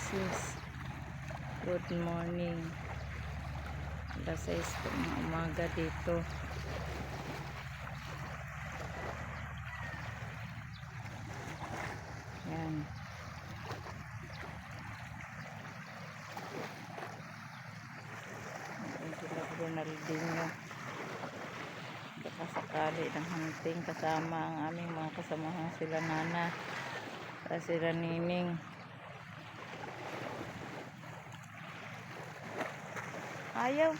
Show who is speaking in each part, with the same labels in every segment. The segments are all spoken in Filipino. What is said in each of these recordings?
Speaker 1: sis. Good morning. Alas 6 po ng umaga dito. Yan. Sila Ronaldinho. Baka sakali ng hunting kasama ang aming mga kasamahan, sila Nana. Sila Nining. Ayaw.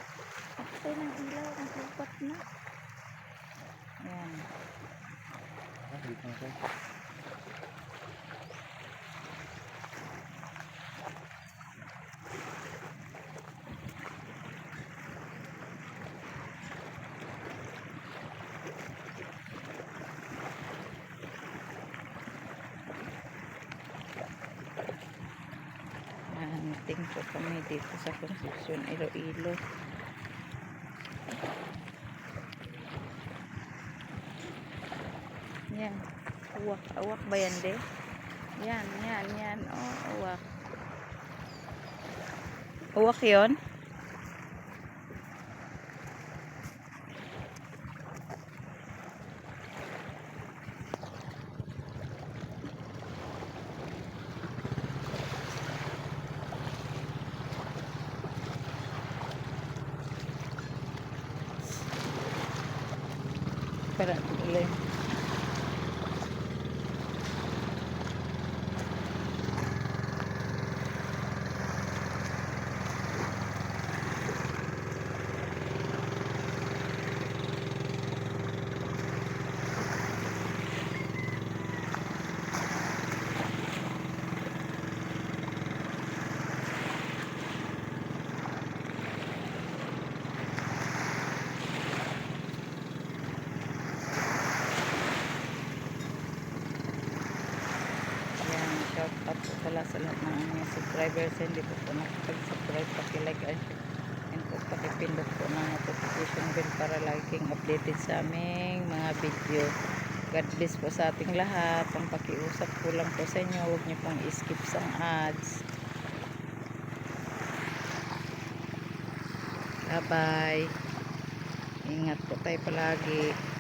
Speaker 1: Patay ng ilaw. Ang lupat na. Ayan. Meeting po kami dito sa Concepcion, Iloilo. Yan. Uwak. Uwak ba yan, de? Yan, yan, yan. Oh, uwak. Uwak yun? Pero ulit. Shout out po pala sa lahat ng mga subscribers. Hindi po po nakapag-subscribe, paki-like and po pakipindot po ng notification bell para laging updated sa aming mga video. God bless po sa ating lahat. Ang pakiusap po lang po sa inyo, huwag niyo pong skip sa ads. Bye bye. Ingat po tayo palagi.